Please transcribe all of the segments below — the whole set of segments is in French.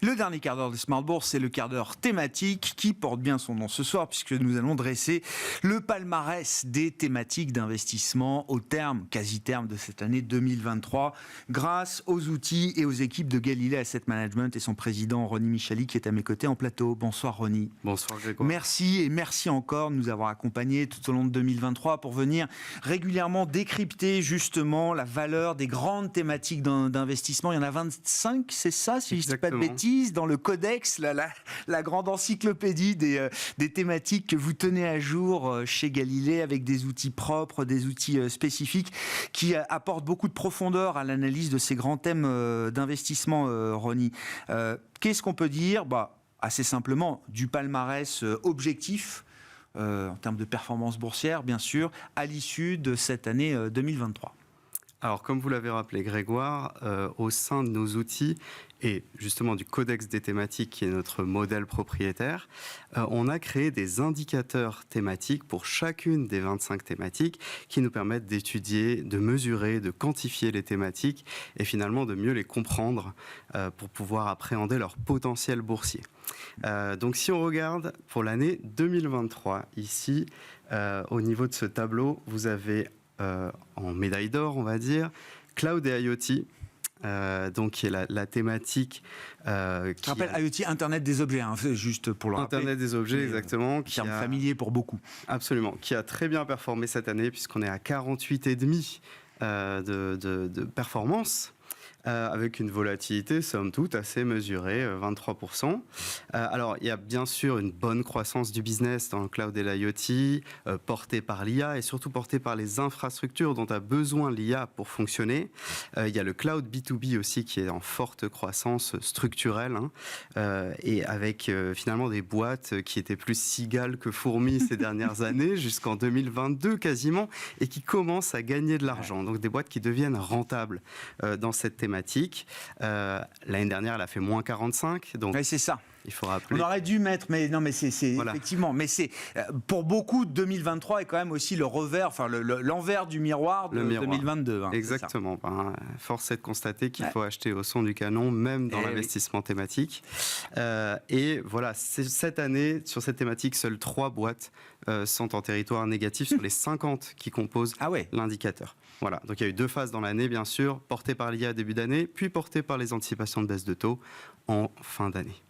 Le dernier quart d'heure de Smart Bourse, c'est le quart d'heure thématique qui porte bien son nom ce soir puisque nous allons dresser le palmarès des thématiques d'investissement au terme, quasi-terme de cette année 2023 grâce aux outils et aux équipes de Galilée Asset Management et son président Ronnie Michali qui est à mes côtés en plateau. Bonsoir Ronnie. Bonsoir Grégoire. Merci et merci encore de nous avoir accompagnés tout au long de 2023 pour venir régulièrement décrypter justement la valeur des grandes thématiques d'investissement. Il y en a 25, c'est ça si je ne dis pas de bêtises, dans le codex, la grande encyclopédie des thématiques que vous tenez à jour chez Galilée avec des outils propres, des outils spécifiques qui apportent beaucoup de profondeur à l'analyse de ces grands thèmes d'investissement, Ronnie. Qu'est-ce qu'on peut dire ? Assez simplement, du palmarès objectif en termes de performance boursière, bien sûr, à l'issue de cette année 2023. Alors, comme vous l'avez rappelé, Grégoire, au sein de nos outils et justement du codex des thématiques qui est notre modèle propriétaire, on a créé des indicateurs thématiques pour chacune des 25 thématiques qui nous permettent d'étudier, de mesurer, de quantifier les thématiques et finalement de mieux les comprendre pour pouvoir appréhender leur potentiel boursier. Donc si on regarde pour l'année 2023, ici, au niveau de ce tableau, vous avez en médaille d'or, on va dire, Cloud et IoT, donc qui est la thématique... Je rappelle IoT, Internet des objets, juste pour le rappeler. Internet des objets, exactement. Terme familier pour beaucoup. Absolument, qui a très bien performé cette année, puisqu'on est à 48,5 de performance. Avec une volatilité, somme toute, assez mesurée, 23%. Alors, il y a bien sûr une bonne croissance du business dans le cloud et l'IoT, portée par l'IA et surtout portée par les infrastructures dont a besoin l'IA pour fonctionner. Il y a le cloud B2B aussi qui est en forte croissance structurelle et avec finalement des boîtes qui étaient plus cigales que fourmis ces dernières années, jusqu'en 2022 quasiment, et qui commencent à gagner de l'argent. Donc, des boîtes qui deviennent rentables dans cette thématique. L'année dernière, elle a fait moins 45. Donc c'est ça. Il faut rappeler. On aurait dû mettre, mais non, mais c'est voilà. Effectivement, mais c'est pour beaucoup 2023 est quand même aussi le revers, enfin l'envers du miroir de 2022. Exactement. Force est de constater qu'il faut acheter au son du canon, même dans l'investissement thématique. Et voilà, cette année, sur cette thématique, seules 3 boîtes sont en territoire négatif sur les 50 qui composent l'indicateur. Voilà. Donc il y a eu 2 phases dans l'année, bien sûr, portées par l'IA début d'année, puis portées par les anticipations de baisse de taux en fin d'année.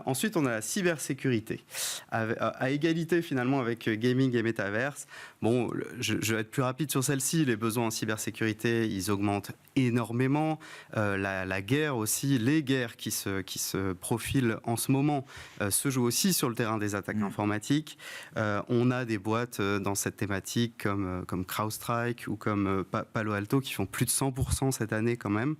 Ensuite, on a la cybersécurité, à égalité finalement avec gaming et métaverse. Bon, je vais être plus rapide sur celle-ci. Les besoins en cybersécurité, ils augmentent énormément. La guerre aussi, les guerres qui se profilent en ce moment se jouent aussi sur le terrain des attaques informatiques. On a des boîtes dans cette thématique comme CrowdStrike ou comme Palo Alto qui font plus de 100% cette année quand même.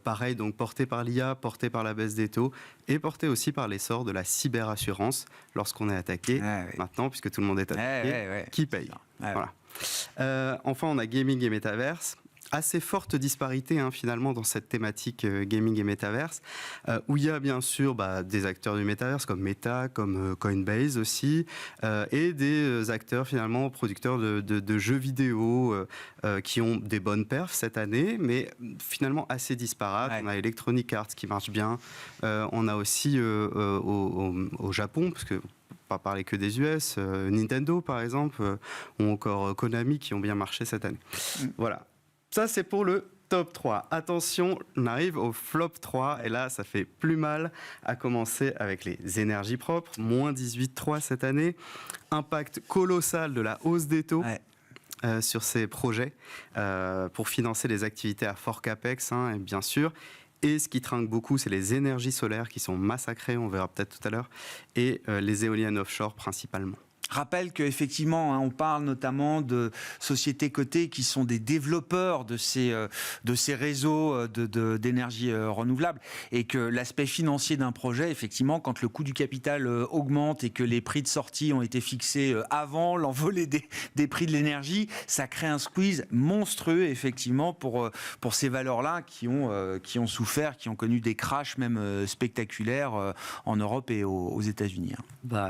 Pareil, donc porté par l'IA, porté par la baisse des taux et porté aussi par l'essor de la cyberassurance lorsqu'on est attaqué maintenant, puisque tout le monde est attaqué, qui paye. Voilà. Enfin, on a gaming et métaverse. Assez forte disparité finalement dans cette thématique gaming et métaverse, où il y a bien sûr des acteurs du métaverse comme Meta, comme Coinbase aussi, et des acteurs finalement producteurs de jeux vidéo qui ont des bonnes perfs cette année, mais finalement assez disparates. On a Electronic Arts qui marche bien, on a aussi au Japon, parce que pas parler que des US, Nintendo par exemple, ou encore Konami qui ont bien marché cette année. Voilà. Ça, c'est pour le top 3. Attention, on arrive au flop 3. Et là, ça fait plus mal, à commencer avec les énergies propres. Moins 18,3 cette année. Impact colossal de la hausse des taux. Sur ces projets pour financer les activités à fort capex, et bien sûr. Et ce qui trinque beaucoup, c'est les énergies solaires qui sont massacrées, on verra peut-être tout à l'heure, et les éoliennes offshore principalement. Rappelle qu'effectivement, on parle notamment de sociétés cotées qui sont des développeurs de ces réseaux d'énergie renouvelable et que l'aspect financier d'un projet, effectivement, quand le coût du capital augmente et que les prix de sortie ont été fixés avant l'envolée des prix de l'énergie, ça crée un squeeze monstrueux, effectivement, pour ces valeurs-là qui ont souffert, qui ont connu des crashs même spectaculaires en Europe et aux États-Unis.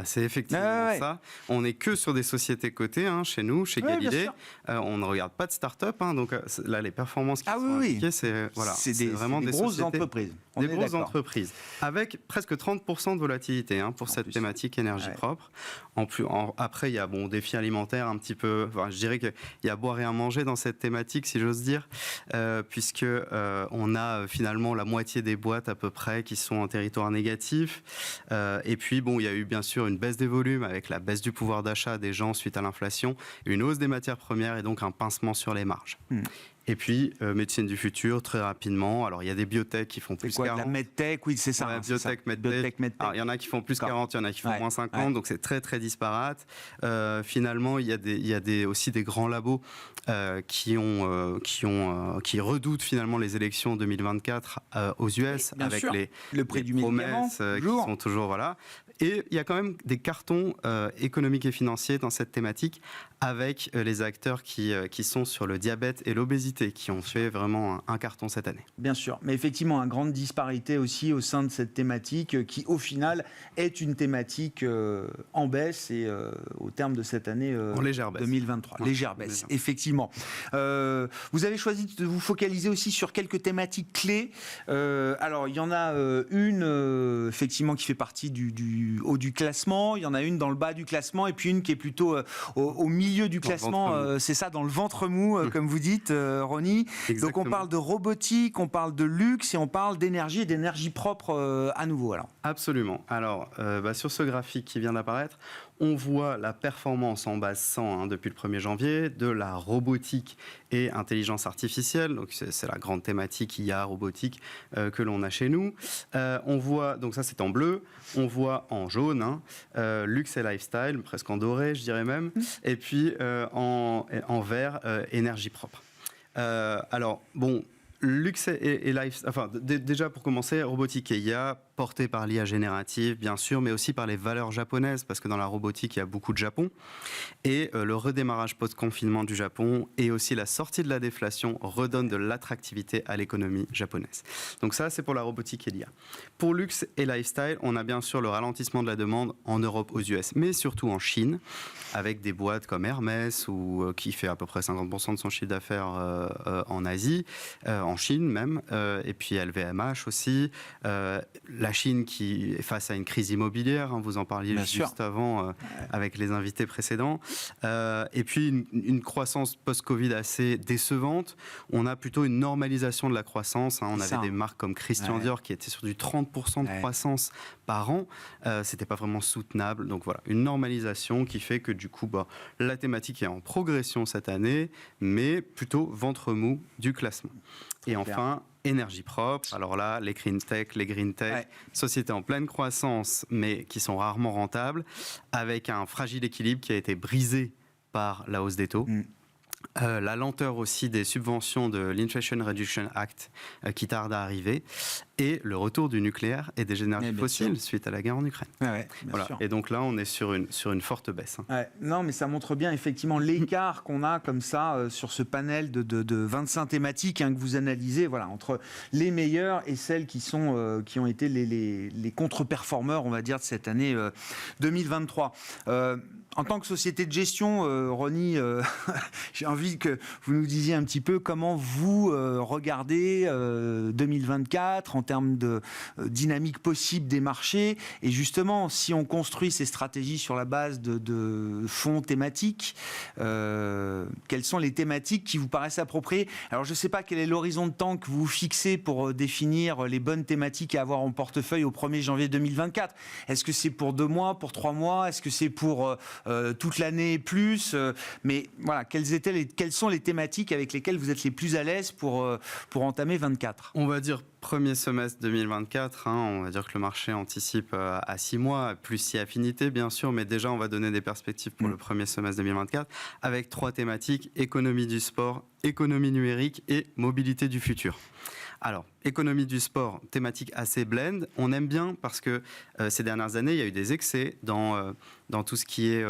C'est effectivement ça. on n'est que sur des sociétés cotées chez nous, chez Galilée. On ne regarde pas de start-up. Donc là, les performances qui sont indiquées, c'est vraiment des grosses entreprises. Des grosses entreprises, avec presque 30% de volatilité pour cette thématique énergie propre. Après, il y a défi alimentaire un petit peu. Je dirais qu'il y a à boire et à manger dans cette thématique, si j'ose dire, puisque on a finalement la moitié des boîtes à peu près qui sont en territoire négatif. Et puis, il y a eu bien sûr une baisse des volumes avec la baisse du pouvoir d'achat des gens suite à l'inflation, une hausse des matières premières et donc un pincement sur les marges. Et puis, médecine du futur, très rapidement. Alors, il y a des biotech qui font plus 40. La medtech, oui, c'est ça. Biotech, medtech. Alors, il y en a qui font plus 40, il y en a qui font moins 50. Donc, c'est très, très disparate. Finalement, il y a aussi des grands labos qui redoutent finalement les élections 2024 aux US, avec le prix du promesses qui sont toujours... Voilà. Et il y a quand même des cartons économiques et financiers dans cette thématique, avec les acteurs qui sont sur le diabète et l'obésité, qui ont fait vraiment un carton cette année. Bien sûr, mais effectivement, une grande disparité aussi au sein de cette thématique, qui au final est une thématique en baisse, et au terme de cette année en légère baisse. 2023. Légère baisse, effectivement. Vous avez choisi de vous focaliser aussi sur quelques thématiques clés. Alors, il y en a une, effectivement, qui fait partie du haut du classement, il y en a une dans le bas du classement, et puis une qui est plutôt au milieu du classement, c'est ça, dans le ventre mou, comme vous dites, Ronnie. Donc on parle de robotique, on parle de luxe, et on parle d'énergie et d'énergie propre à nouveau. Alors. Absolument. Alors, sur ce graphique qui vient d'apparaître, on voit la performance en base 100 depuis le 1er janvier de la robotique et intelligence artificielle. Donc c'est la grande thématique IA robotique que l'on a chez nous. On voit, donc ça c'est en bleu, on voit en jaune, luxe et lifestyle, presque en doré je dirais même, et puis en vert, énergie propre. Luxe et life, déjà pour commencer, robotique et IA, porté par l'IA générative, bien sûr, mais aussi par les valeurs japonaises, parce que dans la robotique, il y a beaucoup de Japon. Et le redémarrage post-confinement du Japon et aussi la sortie de la déflation redonnent de l'attractivité à l'économie japonaise. Donc ça, c'est pour la robotique et l'IA. Pour luxe et lifestyle, on a bien sûr le ralentissement de la demande en Europe, aux US, mais surtout en Chine, avec des boîtes comme Hermès, qui fait à peu près 50% de son chiffre d'affaires en Asie, en Chine même, et puis LVMH aussi. La Chine qui est face à une crise immobilière, vous en parliez juste avant avec les invités précédents, et puis une croissance post-Covid assez décevante. On a plutôt une normalisation de la croissance. On avait des marques comme Christian Dior qui étaient sur du 30% de croissance par an. C'était pas vraiment soutenable. Donc voilà, une normalisation qui fait que du coup, la thématique est en progression cette année, mais plutôt ventre mou du classement. Et enfin, énergie propre. Alors là, les green tech, sociétés en pleine croissance, mais qui sont rarement rentables, avec un fragile équilibre qui a été brisé par la hausse des taux. La lenteur aussi des subventions de l'Inflation Reduction Act qui tarde à arriver, et le retour du nucléaire et des énergies fossiles suite à la guerre en Ukraine. Et donc là, on est sur une forte baisse. Non, mais ça montre bien effectivement l'écart qu'on a comme ça sur ce panel de 25 thématiques que vous analysez, entre les meilleures et celles qui ont été les contre-performeurs, on va dire, de cette année 2023. En tant que société de gestion, Ronnie, j'ai envie que vous nous disiez un petit peu comment vous regardez 2024 en termes de dynamique possible des marchés. Et justement, si on construit ces stratégies sur la base de fonds thématiques, quelles sont les thématiques qui vous paraissent appropriées? Alors, je ne sais pas quel est l'horizon de temps que vous fixez pour définir les bonnes thématiques à avoir en portefeuille au 1er janvier 2024. Est-ce que c'est pour 2 mois, pour 3 mois? Est-ce que c'est pour toute l'année et plus? Mais voilà, quelles sont les thématiques avec lesquelles vous êtes les plus à l'aise pour entamer 24? On va dire premier semestre 2024, on va dire que le marché anticipe à 6 mois, plus si affinité bien sûr, mais déjà on va donner des perspectives pour le premier semestre 2024 avec 3 thématiques: économie du sport, économie numérique et mobilité du futur. Alors, économie du sport, thématique assez blend. On aime bien parce que ces dernières années, il y a eu des excès dans tout ce qui est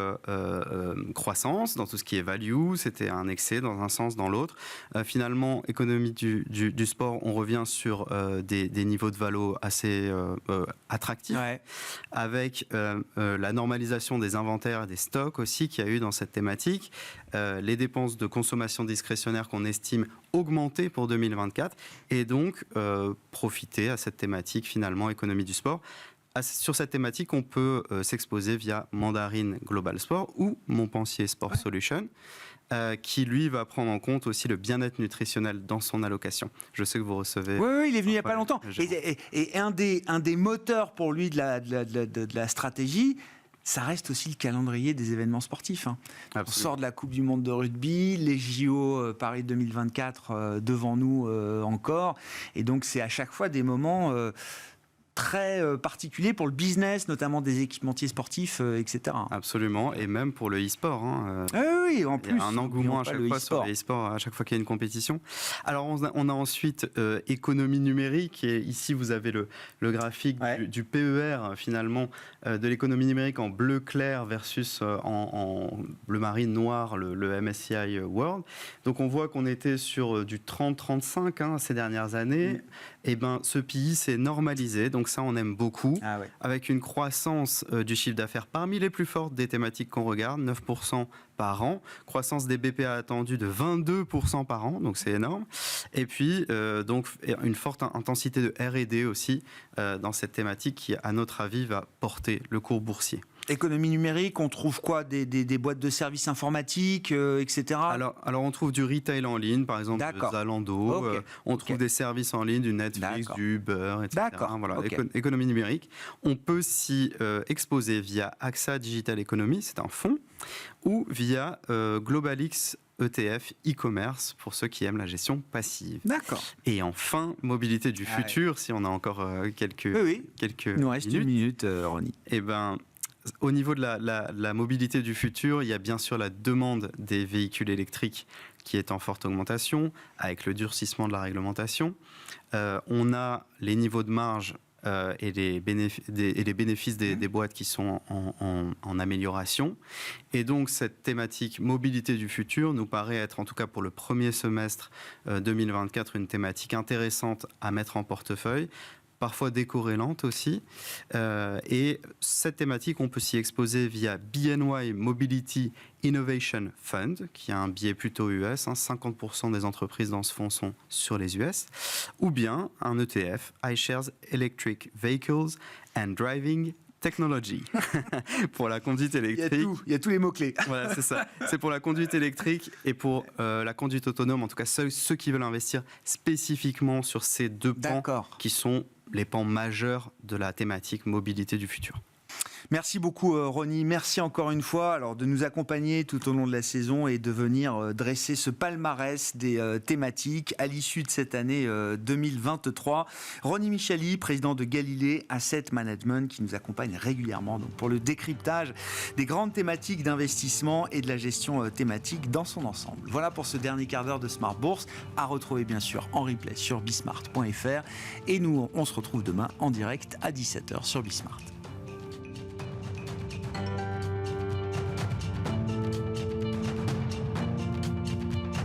croissance, dans tout ce qui est value. C'était un excès dans un sens, dans l'autre. Finalement, économie du sport, on revient sur des niveaux de valo assez attractifs, avec la normalisation des inventaires et des stocks aussi qu'il y a eu dans cette thématique, les dépenses de consommation discrétionnaire qu'on estime augmenter pour 2024, et donc profiter à cette thématique finalement économie du sport. Sur cette thématique, on peut s'exposer via Mandarin Global Sport ou Montpensier Sport Solution, qui lui va prendre en compte aussi le bien-être nutritionnel dans son allocation. Je sais que vous recevez... Oui, il est venu il n'y a pas longtemps. Et un des moteurs pour lui de la stratégie, ça reste aussi le calendrier des événements sportifs. On sort de la Coupe du Monde de rugby, les JO Paris 2024 devant nous encore. Et donc, c'est à chaque fois des moments très particuliers pour le business, notamment des équipementiers sportifs, etc. Absolument, et même pour le e-sport. Oui, en plus. Il y a un engouement à chaque fois sur le e-sport, à chaque fois qu'il y a une compétition. Alors, on a ensuite économie numérique, et ici, vous avez le graphique du PER, finalement, de l'économie numérique en bleu clair versus en bleu marine noir, le MSCI World. Donc, on voit qu'on était sur du 30-35 ces dernières années. Et ce PI s'est normalisé, donc ça on aime beaucoup, avec une croissance du chiffre d'affaires parmi les plus fortes des thématiques qu'on regarde, 9% par an, croissance des BPA attendue de 22% par an, donc c'est énorme, et puis donc une forte intensité de R&D aussi dans cette thématique qui, à notre avis, va porter le cours boursier. Économie numérique, on trouve quoi, des boîtes de services informatiques, etc. Alors, on trouve du retail en ligne, par exemple Zalando. On trouve des services en ligne, du Netflix, du Uber, etc. Voilà, économie numérique. On peut s'y exposer via AXA Digital Economy, c'est un fonds, ou via Globalix ETF e-commerce pour ceux qui aiment la gestion passive. D'accord. Et enfin, mobilité du futur, si on a encore quelques Il nous reste une minute, Ronnie. Au niveau de la mobilité du futur, il y a bien sûr la demande des véhicules électriques qui est en forte augmentation, avec le durcissement de la réglementation. On a les niveaux de marge et les bénéfices des boîtes qui sont en amélioration. Et donc, cette thématique mobilité du futur nous paraît être, en tout cas pour le premier semestre 2024, une thématique intéressante à mettre en portefeuille, parfois décorrélante aussi. Et cette thématique, on peut s'y exposer via BNY Mobility Innovation Fund, qui a un biais plutôt US, 50% des entreprises dans ce fonds sont sur les US, ou bien un ETF, iShares Electric Vehicles and Driving Technology, pour la conduite électrique. Il y a tous les mots-clés. Voilà, c'est ça. C'est pour la conduite électrique et pour la conduite autonome, en tout cas ceux qui veulent investir spécifiquement sur ces deux pans qui sont les pans majeurs de la thématique mobilité du futur. Merci beaucoup Ronnie, merci encore une fois de nous accompagner tout au long de la saison et de venir dresser ce palmarès des thématiques à l'issue de cette année 2023. Ronnie Michali, président de Galilée Asset Management, qui nous accompagne régulièrement pour le décryptage des grandes thématiques d'investissement et de la gestion thématique dans son ensemble. Voilà pour ce dernier quart d'heure de Smart Bourse, à retrouver bien sûr en replay sur bismart.fr, et nous on se retrouve demain en direct à 17h sur Bismart.